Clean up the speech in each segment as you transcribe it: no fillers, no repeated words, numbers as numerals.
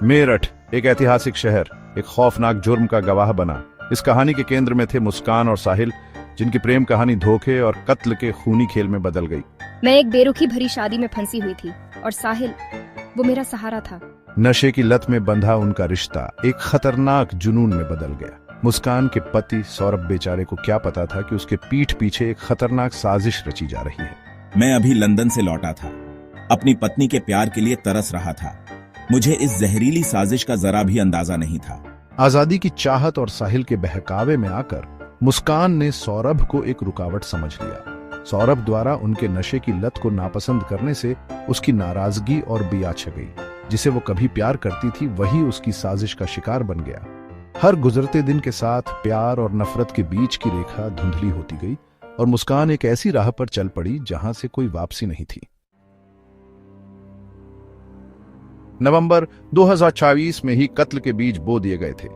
मेरठ एक ऐतिहासिक शहर एक खौफनाक जुर्म का गवाह बना। इस कहानी के केंद्र में थे मुस्कान और साहिल, जिनकी प्रेम कहानी धोखे और कत्ल के खूनी खेल में बदल गई। मैं एक बेरुखी भरी शादी में फंसी हुई थी और साहिल वो मेरा सहारा था। नशे की लत में बंधा उनका रिश्ता एक खतरनाक जुनून में बदल गया। मुस्कान के पति सौरभ बेचारे को क्या पता था कि उसके पीठ पीछे एक खतरनाक साजिश रची जा रही है। मैं अभी लंदन से लौटा था, अपनी पत्नी के प्यार के लिए तरस रहा था। मुझे इस जहरीली साजिश का जरा भी अंदाजा नहीं था। आजादी की चाहत और साहिल के बहकावे में आकर मुस्कान ने सौरभ को एक रुकावट समझ लिया। सौरभ द्वारा उनके नशे की लत को नापसंद करने से उसकी नाराजगी और बिया छ गई। जिसे वो कभी प्यार करती थी वही उसकी साजिश का शिकार बन गया। हर गुजरते दिन के साथ प्यार और नफरत के बीच की रेखा धुंधली होती गई और मुस्कान एक ऐसी राह पर चल पड़ी जहां से कोई वापसी नहीं थी। नवंबर 2024 में ही कत्ल के बीज बो दिए गए थे।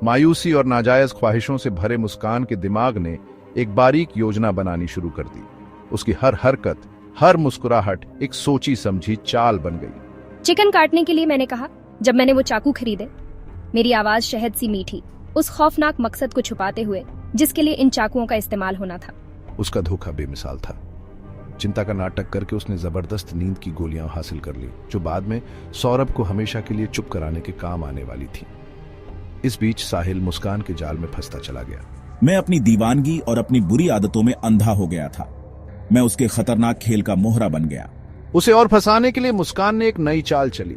मायूसी और नाजायज ख्वाहिशों से भरे मुस्कान के दिमाग ने एक बारीक योजना बनानी शुरू कर दी। उसकी हर हरकत, हर मुस्कुराहट एक सोची समझी चाल बन गई। चिकन काटने के लिए मैंने कहा। जब मैंने वो चाकू खरीदे, मेरी आवाज शहद सी मीठी, उस खौफनाक मकसद को छुपाते हुए जिसके लिए इन चाकुओं का इस्तेमाल होना था। उसका धोखा बेमिसाल था। चिंता का नाटक करके उसने जबरदस्त नींद की गोलियां हासिल कर ली, जो बाद में सौरभ को हमेशा के लिए चुप कराने के काम आने वाली थी। इस बीच साहिल मुस्कान के जाल में फंसता चला गया। मैं अपनी दीवानगी और अपनी बुरी आदतों में अंधा हो गया था। मैं उसके खतरनाक खेल का मोहरा बन गया। उसे और फंसाने के लिए मुस्कान ने एक नई चाल चली।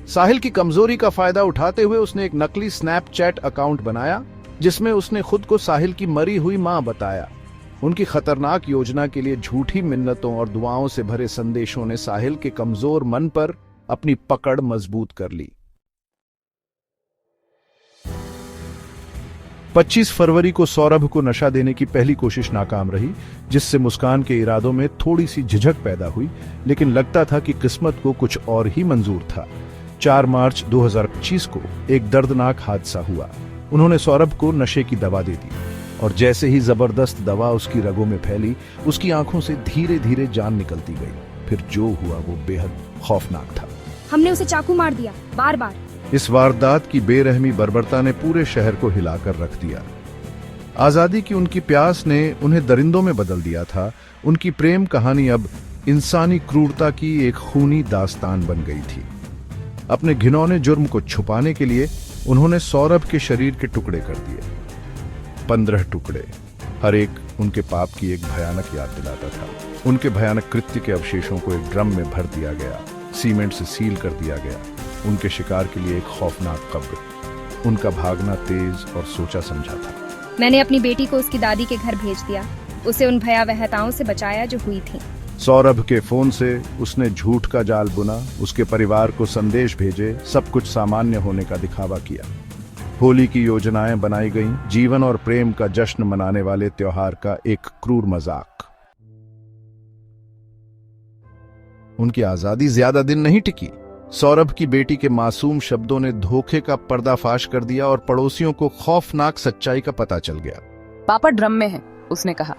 साहिल की कमजोरी का फायदा उठाते हुए उसने एक नकली स्नैपचैट अकाउंट बनाया, जिसमें उसने खुद को साहिल की मरी हुई मां बताया। उनकी खतरनाक योजना के लिए झूठी मिन्नतों और दुआओं से भरे संदेशों ने साहिल के कमजोर मन पर अपनी पकड़ मजबूत कर ली। 25 फरवरी को सौरभ को नशा देने की पहली कोशिश नाकाम रही, जिससे मुस्कान के इरादों में थोड़ी सी झिझक पैदा हुई, लेकिन लगता था कि किस्मत को कुछ और ही मंजूर था। 4 मार्च 2025 को एक दर्दनाक हादसा हुआ। उन्होंने सौरभ को नशे की दवा दे दी और जैसे ही जबरदस्त दवा उसकी रगों में फैली, उसकी आंखों से धीरे धीरे जान निकलती गई। फिर जो हुआ वो बेहद खौफनाक था। हमने उसे चाकू मार दिया, बार बार। इस वारदात की बेरहमी बर्बरता ने पूरे शहर को हिलाकर रख दिया। आजादी की उनकी प्यास ने उन्हें दरिंदों में बदल दिया था। उनकी प्रेम कहानी अब इंसानी क्रूरता की एक खूनी दास्तान बन गई थी। अपने घिनौने जुर्म को छुपाने के लिए उन्होंने सौरभ के शरीर के टुकड़े कर दिए। 15 टुकड़े, हर एक उनके पाप की एक भयानक याद दिलाता था। उनके भयानक कृत्य के अवशेषों को एक ड्रम में भर दिया गया, सीमेंट से सील कर दिया गया। उनके शिकार के लिए एक खौफनाक कब्र। उनका भागना तेज और सोचा समझा था। मैंने अपनी बेटी को उसकी दादी के घर भेज दिया, उसे उन भयावहताओं से बचाया जो हुई थी। सौरभ के फोन से उसने झूठ का जाल बुना, उसके परिवार को संदेश भेजे, सब कुछ सामान्य होने का दिखावा किया। होली की योजनाएं बनाई गईं, जीवन और प्रेम का जश्न मनाने वाले त्योहार का एक क्रूर मजाक। उनकी आजादी ज्यादा दिन नहीं टिकी। सौरभ की बेटी के मासूम शब्दों ने धोखे का पर्दाफाश कर दिया और पड़ोसियों को खौफनाक सच्चाई का पता चल गया। पापा ड्रम में है, उसने कहा।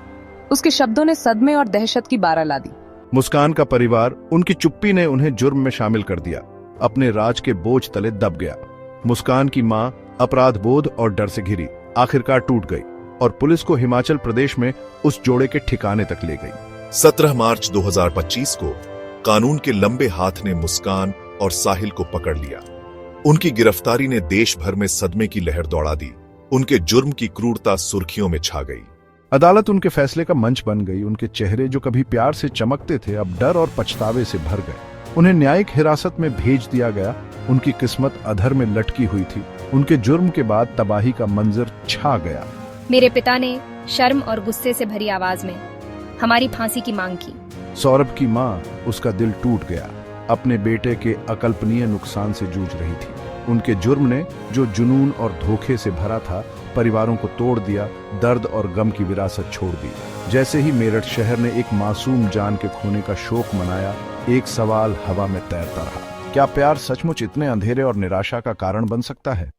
उसके शब्दों ने सदमे और दहशत की बारा ला दी। मुस्कान का परिवार, उनकी चुप्पी ने उन्हें जुर्म में शामिल कर दिया। अपने राज के बोझ तले दब गया। मुस्कान की मां अपराध बोध और डर से घिरी, आखिरकार टूट गई और पुलिस को हिमाचल प्रदेश में उस जोड़े के ठिकाने तक ले गई। 17 मार्च 2025 को कानून के लंबे हाथ ने मुस्कान और साहिल को पकड़ लिया। उनकी गिरफ्तारी ने देश भर में सदमे की लहर दौड़ा दी। उनके जुर्म की क्रूरता सुर्खियों में छा गई। अदालत उनके फैसले का मंच बन गई। उनके चेहरे जो कभी प्यार से चमकते थे, अब डर और पछतावे से भर गए। उन्हें न्यायिक हिरासत में भेज दिया गया। उनकी किस्मत अधर में लटकी हुई थी। उनके जुर्म के बाद तबाही का मंजर छा गया। मेरे पिता ने शर्म और गुस्से से भरी आवाज में हमारी फांसी की मांग की। सौरभ की मां, उसका दिल टूट गया। अपने बेटे के अकल्पनीय नुकसान से जूझ रही थी। उनके जुर्म ने, जो जुनून और धोखे से भरा था, परिवारों को तोड़ दिया, दर्द और गम की विरासत छोड़ दी। जैसे ही मेरठ शहर ने एक मासूम जान के खोने का शोक मनाया, एक सवाल हवा में तैरता रहा। क्या प्यार सचमुच इतने अंधेरे और निराशा का कारण बन सकता है?